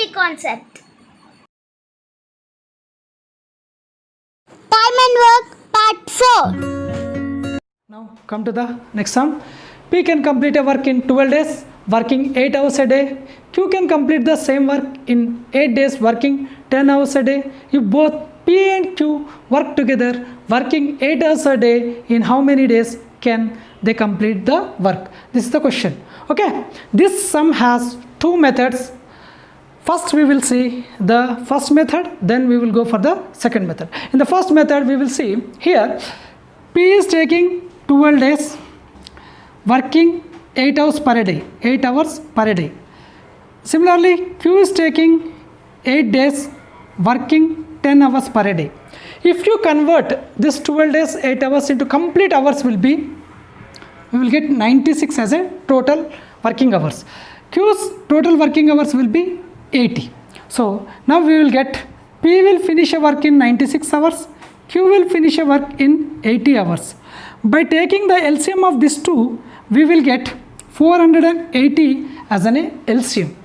Basic concept. Time and work part 4. Now come to the next sum. P can complete a work in 12 days, working 8 hours a day. Q can complete the same work in 8 days, working 10 hours a day. If both P and Q work together, working 8 hours a day, in how many days can they complete the work? This is the question. Okay, this sum has two methods. First we will see the first method, then we will go for the second method. In the first method we will see here P is taking 12 days, working 8 hours per day, 8 hours per day. Similarly, Q is taking 8 days, working 10 hours per day. If you convert this 12 days, 8 hours into complete hours we will get 96 as a total working hours. Q's total working hours will be 80. So now we will get P will finish a work in 96 hours, Q will finish a work in 80 hours. By taking the LCM of these two, we will get 480 as an LCM.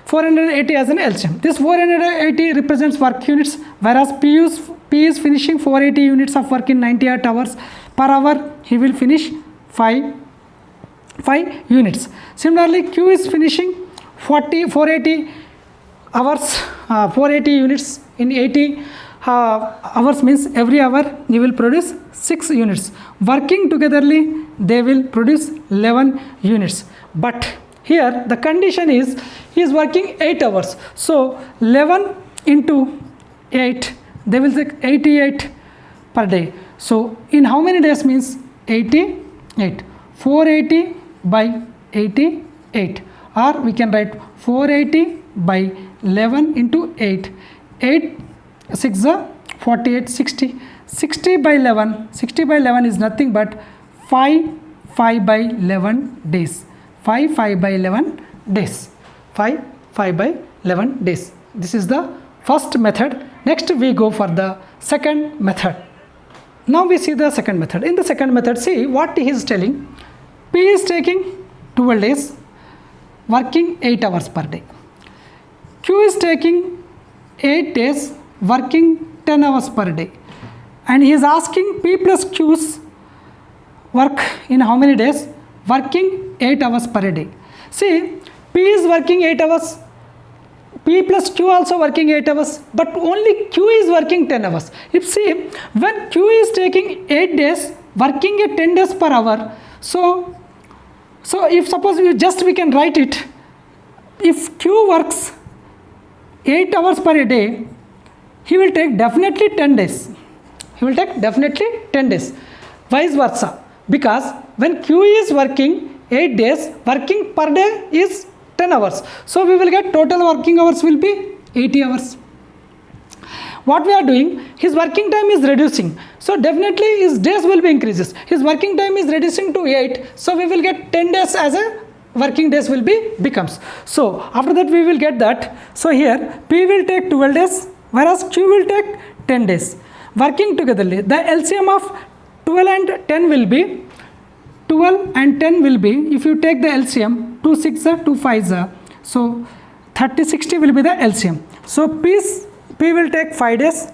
480 as an LCM. This 480 represents work units, whereas P is finishing 480 units of work in 98 hours. Per hour, he will finish 5 units. Similarly, Q is finishing 480 hours, 480 units in 80 hours, means every hour he will produce 6 units. Working togetherly, they will produce 11 units. But here the condition is he is working 8 hours. So 11 into 8, they will take 88 per day. So in how many days means 88? 480 by 88, or we can write 480 by 11 into 8. 8 6 48, 60. 60 by 11. 60 by 11 is nothing but 5 by 11 days. 5 by 11 days. 5 by 11 days. This is the first method. Next we go for the second method. Now we see the second method. In the second method, see what he is telling. P is taking 12 days, working 8 hours per day. Q is taking 8 days, working 10 hours per day. And he is asking P plus Q's work in how many days? Working 8 hours per day. See, P is working 8 hours, P plus Q also working 8 hours, but only Q is working 10 hours. If see, when Q is taking 8 days, working at 10 days per hour, so if suppose we can write it, if Q works 8 hours per day, he will take definitely 10 days. He will take definitely 10 days. Vice versa. Because when Q is working 8 days, working per day is 10 hours. So we will get total working hours will be 80 hours. What we are doing, his working time is reducing. So definitely his days will be increases. His working time is reducing to 8. So we will get 10 days as a working days will be becomes. So after that we will get that. So here P will take 12 days, whereas Q will take 10 days. Working togetherly, the LCM of 12 and 10 will be, 12 and 10 will be, if you take the LCM, 2 6 2 5, so 30 60 will be the LCM. So P will take 5 days,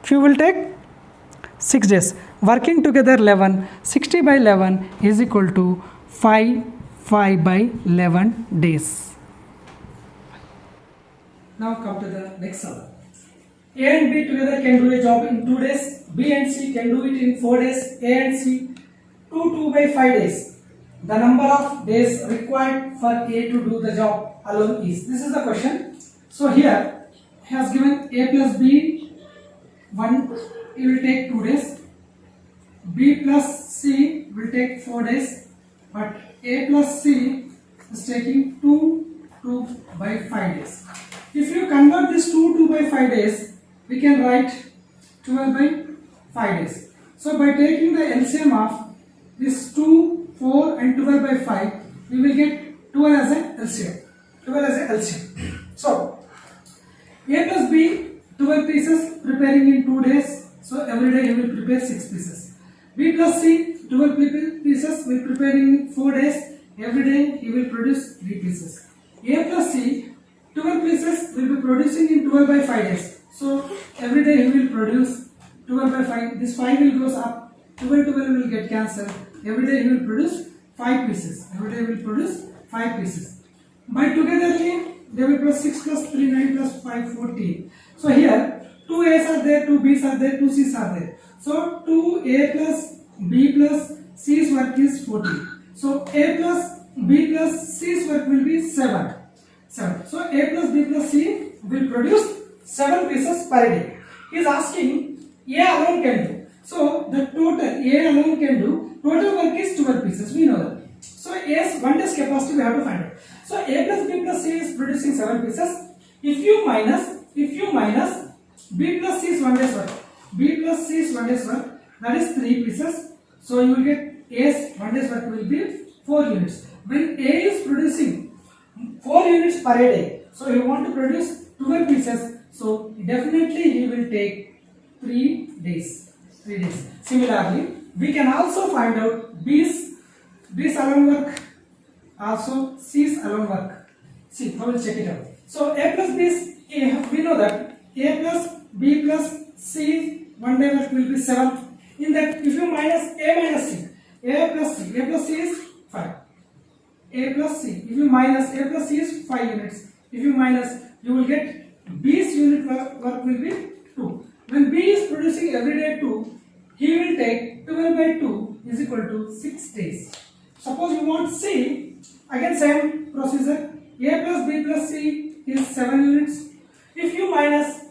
Q will take 6 days. Working together 11, 60 by 11 is equal to 5 by 11 days. Now come to the next sum. A and B together can do a job in 2 days, B and C can do it in 4 days, A and C 2 by 5 days. The number of days required for A to do the job alone is. This is the question. So here he has given A plus B, it will take 2 days, B plus C will take 4 days, but A plus C is taking 2 by 5 days. If you convert this 2 by 5 days, we can write 12 by 5 days. So by taking the LCM of this 2, 4 and 12 by 5, we will get 12 as a LCM. 12 as a LCM. So A plus B 12 pieces preparing in 2 days. So every day he will prepare 6 pieces. B plus C 12 pieces will preparing in 4 days. Every day he will produce 3 pieces. A plus C 12 pieces will be 12 by 5 days. So every day he will produce 12 by 5. This 5 will goes up. 12 will get cancelled. Every day he will produce 5 pieces. Every day he will produce 5 pieces. By togetherly they will plus 6 plus 3 9 plus 5 14. So here 2 A's are there, 2 B's are there, 2 C's are there. So 2A plus B plus C's work is 14. So A plus B plus C's work will be 7. So A plus B plus C will produce 7 pieces per day. He is asking A alone can do. So the total A alone can do. Total work is 12 pieces. We know that. So A's 1 day's capacity we have to find out. So A plus B plus C is producing 7 pieces. If you minus B plus C is 1 day's work. B plus C is 1 day's work. That is 3 pieces. So you will get A's 1 day's work will be 4 units. When A is producing 4 units per day, so you want to produce 12 pieces. So definitely he will take 3 days. 3 days. Similarly, we can also find out B's alone work, also C's alone work. See, I will check it out. So A plus B is, we know that A plus B plus C 1 day work will be 7. In that, if you minus A minus C, A plus C is 5. A plus C, if you minus A plus C is 5 units. If you minus, you will get B's unit work will be 2. When B is producing every day 2, he will take 12 by 2 is equal to 6 days. Suppose you want C, again same procedure. A plus B plus C is 7 units. If you minus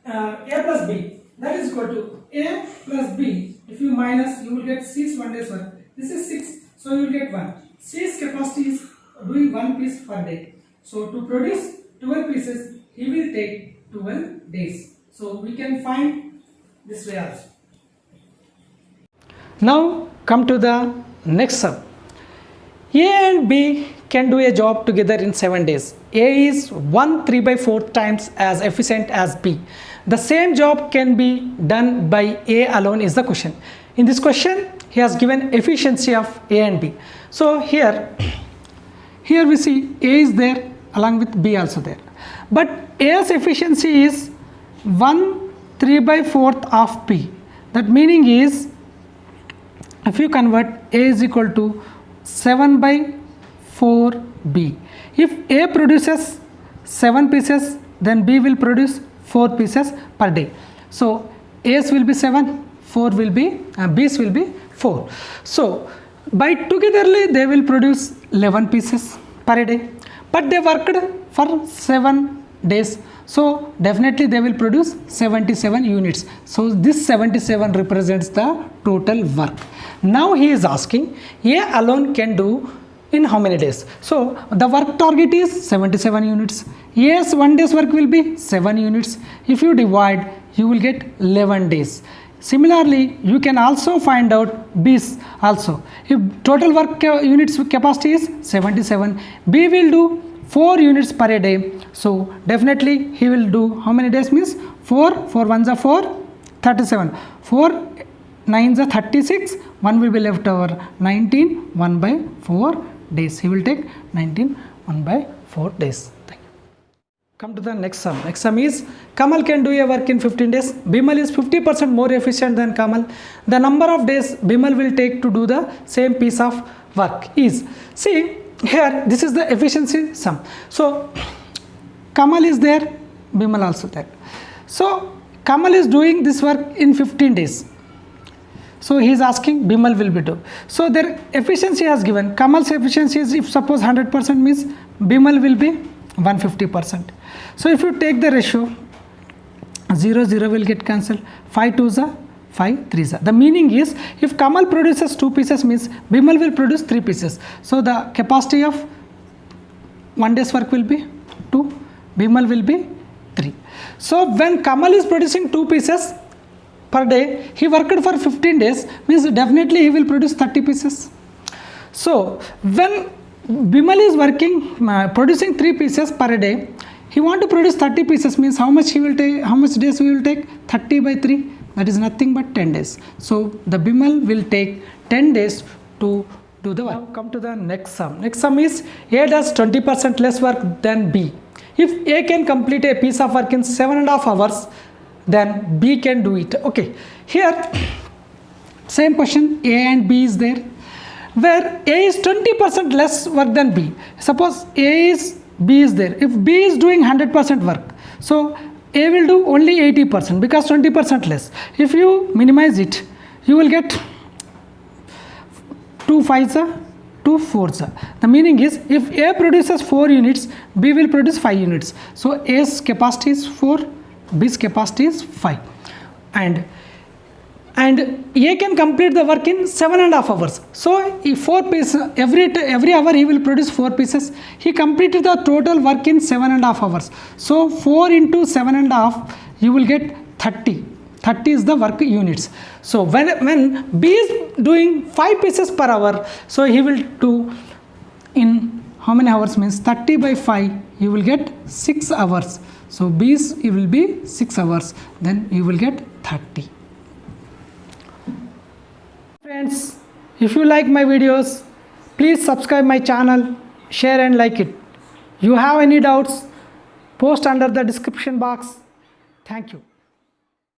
A plus B, that is equal to A plus B. If you minus, you will get C's 1 day's work. This is 6, so you will get 1. C's capacity is doing 1 piece per day. So to produce 12 pieces, he will take 12 days. So we can find this way also. Now come to the next sum. A and B can do a job together in 7 days. A is 1/3/4 times as efficient as B. The same job can be done by A alone is the question. In this question, he has given efficiency of A and B. So here we see A is there along with B also there. But A's efficiency is 1/3/4 of B. That meaning is, if you convert, A is equal to 7/4B. If A produces 7 pieces, then B will produce 4 pieces per day. So A's will be 7, B's will be 4. So by togetherly they will produce 11 pieces per day. But they worked for 7 days. So definitely they will produce 77 units. So this 77 represents the total work. Now he is asking A alone can do in how many days? So the work target is 77 units. A's 1 day's work will be 7 units. If you divide, you will get 11 days. Similarly, you can also find out B's also. If total work units capacity is 77, B will do 4 units per day. So definitely he will do how many days? Means 4 1s are 4, 37. 4 9s are 36. 1 will be left over 19, 1/4 days. He will take 19, 1/4 days. Thank you. Come to the next sum. Next sum is Kamal can do a work in 15 days. Bimal is 50% more efficient than Kamal. The number of days Bimal will take to do the same piece of work is, see here, this is the efficiency sum. So Kamal is there, Bimal also there. So Kamal is doing this work in 15 days. So he is asking Bimal will be do. So their efficiency has given. Kamal's efficiency is, if suppose 100% means Bimal will be 150%. So if you take the ratio, 0 0 will get cancelled. 5 2s are 5 3s are. The meaning is, if Kamal produces 2 pieces means Bimal will produce 3 pieces. So the capacity of 1 day's work will be 2, Bimal will be 3. So when Kamal is producing 2 pieces per day, he worked for 15 days, means definitely he will produce 30 pieces. So when Bimal is working, producing 3 pieces per day, he want to produce 30 pieces, means how much he will take, how much days he will take? 30/3, that is nothing but 10 days. So the Bimal will take 10 days to do the work. Now come to the next sum. Next sum is A does 20% less work than B. If A can complete a piece of work in 7.5 hours, then B can do it. Okay, here same question, A and B is there, where A is 20% less work than B. Suppose B is there. If B is doing 100% work, so A will do only 80% because 20% less. If you minimize it, you will get 2 5s are 2 4s are. The meaning is, if A produces 4 units, B will produce 5 units. So A's capacity is 4, B's capacity is 5, and A can complete the work in 7.5 hours. So if 4 pieces every hour he will produce 4 pieces. He completed the total work in 7.5 hours. So 4 into 7.5, you will get 30. 30 is the work units. So when B is doing 5 pieces per hour, so he will do in how many hours, means 30 by 5, you will get 6 hours. So B's it will be 6 hours, then you will get 30. Friends, if you like my videos, please subscribe my channel, share and like it. You have any doubts, post under the description box. Thank you.